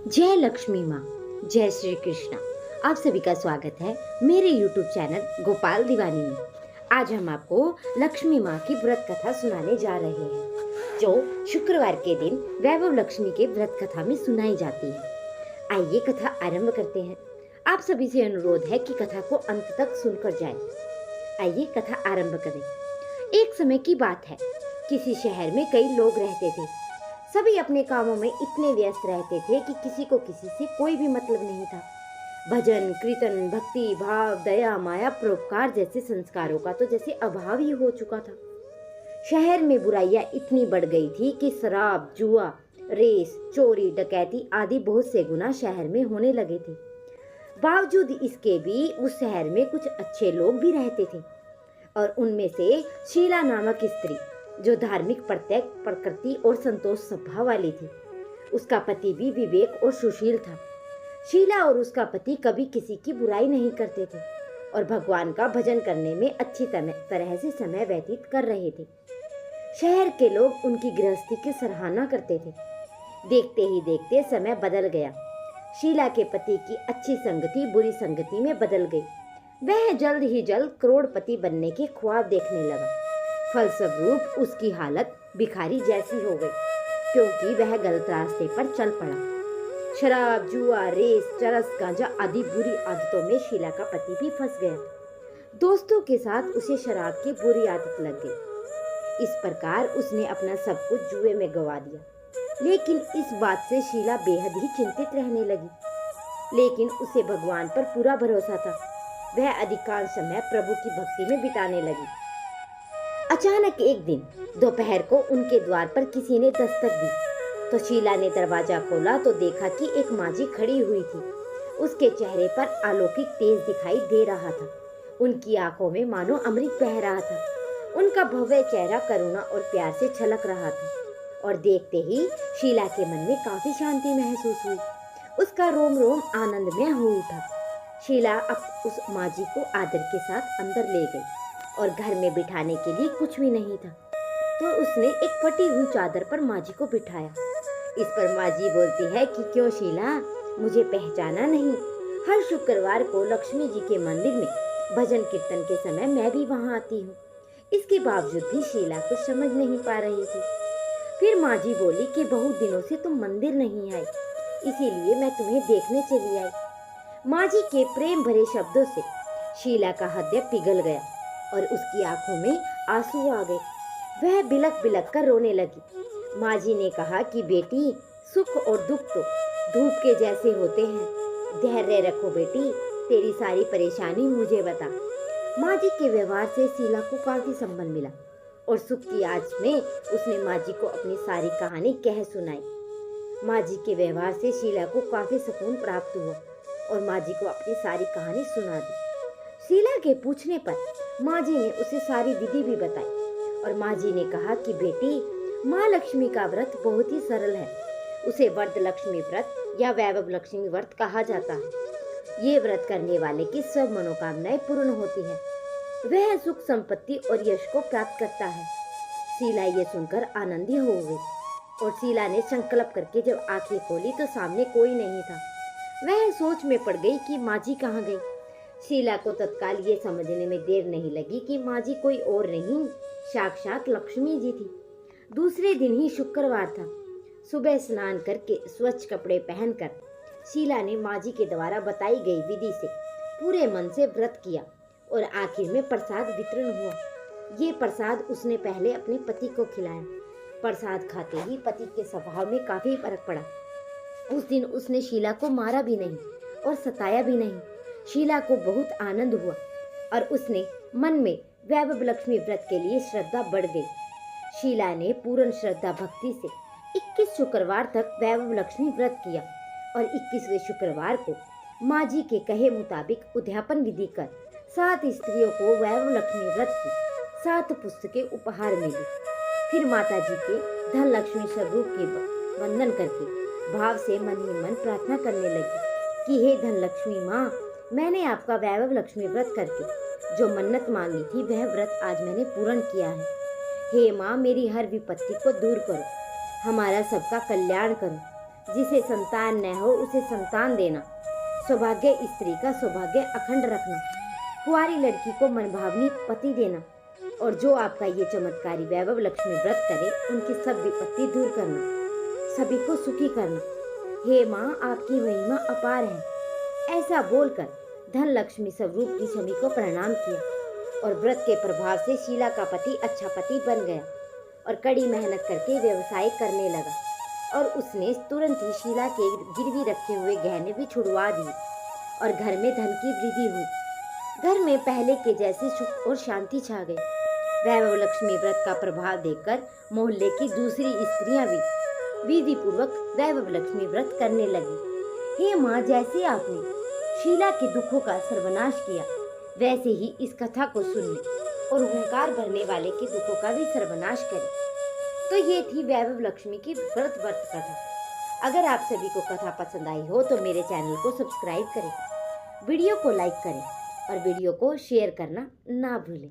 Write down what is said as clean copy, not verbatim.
जय लक्ष्मी माँ, जय श्री कृष्णा। आप सभी का स्वागत है मेरे YouTube चैनल गोपाल दीवानी में। आज हम आपको लक्ष्मी माँ की व्रत कथा सुनाने जा रहे हैं, जो शुक्रवार के दिन वैभव लक्ष्मी के व्रत कथा में सुनाई जाती है। आइए कथा आरंभ करते हैं। आप सभी से अनुरोध है कि कथा को अंत तक सुनकर जाएं। आइए कथा आरंभ करें। एक समय की बात है, किसी शहर में कई लोग रहते थे। सभी अपने कामों में इतने व्यस्त रहते थे कि किसी को किसी से कोई भी मतलब नहीं था। भजन, कीर्तन, भक्ति भाव, दया, माया, परोपकार जैसे संस्कारों का तो जैसे अभाव ही हो चुका था। शहर में बुराइयां इतनी बढ़ गई थी कि शराब, जुआ, रेस, चोरी, डकैती आदि बहुत से गुनाह शहर में होने लगे थे। बावजूद इसके भी उस शहर में कुछ अच्छे लोग भी रहते थे, और उनमें से शीला नामक स्त्री, जो धार्मिक प्रकृति और संतोष स्वभाव वाली थी। उसका पति भी विवेक और सुशील था। शीला और उसका पति कभी किसी की बुराई नहीं करते थे और भगवान का भजन करने में अच्छी तरह से समय व्यतीत कर रहे थे। शहर के लोग उनकी गृहस्थी की सराहना करते थे। देखते ही देखते समय बदल गया। शीला के पति की अच्छी संगति बुरी संगति में बदल गई। वह जल्द ही जल्द करोड़पति बनने के ख्वाब देखने लगा। फलस्वरूप उसकी हालत भिखारी जैसी हो गई, क्योंकि वह गलत रास्ते पर चल पड़ा। शराब, जुआ, रेस, चरस, गांजा आदि बुरी आदतों में शीला का पति भी फंस गया। दोस्तों के साथ उसे शराब की बुरी आदत लग गई। इस प्रकार उसने अपना सब कुछ जुए में गंवा दिया। लेकिन इस बात से शीला बेहद ही चिंतित रहने लगी। लेकिन उसे भगवान पर पूरा भरोसा था। वह अधिकांश समय प्रभु की भक्ति में बिताने लगी। अचानक एक दिन दोपहर को उनके द्वार पर किसी ने दस्तक दी। तो शीला ने दरवाजा खोला तो देखा कि एक मांझी खड़ी हुई थी। उसके चेहरे पर अलौकिक तेज दिखाई दे रहा था। उनकी आंखों में मानो अमृत बह रहा था। उनका भव्य चेहरा करुणा और प्यार से छलक रहा था, और देखते ही शीला के मन में काफी शांति महसूस हुई। उसका रोम रोम आनंद में हो उठा। शीला अब उस मांझी को आदर के साथ अंदर ले गई, और घर में बिठाने के लिए कुछ भी नहीं था, तो उसने एक फटी हुई चादर पर मांझी को बिठाया। इस पर मांझी बोलती है कि क्यों शीला, मुझे पहचाना नहीं? हर शुक्रवार को लक्ष्मी जी के मंदिर में भजन कीर्तन के समय मैं भी वहां आती हूँ। इसके बावजूद भी शीला कुछ समझ नहीं पा रही थी। फिर मांझी बोली कि बहुत दिनों से तुम मंदिर नहीं आए, इसीलिए मैं तुम्हें देखने चली आई। मांझी के प्रेम भरे शब्दों से शीला का हृदय पिघल गया और उसकी आंखों में आंसू आ गए। वह बिलक बिलक कर रोने लगी। मांझी ने कहा कि बेटी, सुख और दुख तो धूप के जैसे होते हैं। धैर्य रखो बेटी, तेरी सारी परेशानी मुझे बता। मांझी के व्यवहार से शीला को काफी संबल मिला, और सुख की आंच में उसने मांझी को अपनी सारी कहानी कह सुनाई। मांझी के व्यवहार से शीला को काफी सुकून प्राप्त हुआ, और मांझी को अपनी सारी कहानी सुना दी। शीला के पूछने पर मांझी ने उसे सारी विधि भी बताई, और मांझी ने कहा कि बेटी, माँ लक्ष्मी का व्रत बहुत ही सरल है। उसे वरद लक्ष्मी व्रत या वैभव लक्ष्मी व्रत कहा जाता है। ये व्रत करने वाले की सब मनोकामनाएं पूर्ण होती है। वह सुख, संपत्ति और यश को प्राप्त करता है। शीला ये सुनकर आनंदी हो गई, और शीला ने संकल्प करके जब आंखें खोली तो सामने कोई नहीं था। वह सोच में पड़ गई कि मांझी कहाँ गई। शीला को तत्काल ये समझने में देर नहीं लगी कि मांझी कोई और नहीं, साक्षात लक्ष्मी जी थी। दूसरे दिन ही शुक्रवार था। सुबह स्नान करके स्वच्छ कपड़े पहनकर शीला ने मांझी के द्वारा बताई गई विधि से पूरे मन से व्रत किया, और आखिर में प्रसाद वितरण हुआ। ये प्रसाद उसने पहले अपने पति को खिलाया। प्रसाद खाते ही पति के स्वभाव में काफी फर्क पड़ा। उस दिन उसने शीला को मारा भी नहीं और सताया भी नहीं। शीला को बहुत आनंद हुआ, और उसने मन में वैभव लक्ष्मी व्रत के लिए श्रद्धा बढ़ गई। शीला ने पूर्ण श्रद्धा भक्ति से 21 शुक्रवार तक वैभव लक्ष्मी व्रत किया, और 21वें शुक्रवार को मांझी के कहे मुताबिक उद्यापन विधि कर 7 स्त्रियों को वैभव लक्ष्मी व्रत की 7 पुस्तकें उपहार में दी। फिर माता जी के धन लक्ष्मी स्वरूप के वंदन करके भाव से मन ही मन प्रार्थना करने लगी कि हे धन लक्ष्मी माँ, मैंने आपका वैभव लक्ष्मी व्रत करके जो मन्नत मांगी थी वह व्रत आज मैंने पूर्ण किया है। हे माँ, मेरी हर विपत्ति को दूर करो, हमारा सबका कल्याण करो। जिसे संतान न हो उसे संतान देना, सौभाग्य स्त्री का सौभाग्य अखंड रखना, कुंवारी लड़की को मनभावनी पति देना, और जो आपका ये चमत्कारी वैभव लक्ष्मी व्रत करे उनकी सब विपत्ति दूर करना, सभी को सुखी करना। हे माँ, आपकी महिमा अपार है। ऐसा बोलकर धन लक्ष्मी स्वरूप की छवि को प्रणाम किया और व्रत के प्रभाव से शीला का पति अच्छा पति बन गया और कड़ी मेहनत करके व्यवसाय करने लगा, और उसने तुरंत ही शीला के गिरवी रखे हुए गहने भी छुड़वा दिए और घर में धन की वृद्धि हुई। घर में पहले के जैसे सुख और शांति छा गई। वैभव लक्ष्मी व्रत का प्रभाव देखकर मोहल्ले की दूसरी स्त्रियां भी विधि पूर्वक वैभव लक्ष्मी व्रत करने लगी। हे माँ, जैसे आपने शीला के दुखों का सर्वनाश किया, वैसे ही इस कथा को सुनने और हुंकार भरने वाले के दुखों का भी सर्वनाश करें। तो ये थी वैभव लक्ष्मी की व्रत कथा। अगर आप सभी को कथा पसंद आई हो तो मेरे चैनल को सब्सक्राइब करें, वीडियो को लाइक करें और वीडियो को शेयर करना ना भूलें।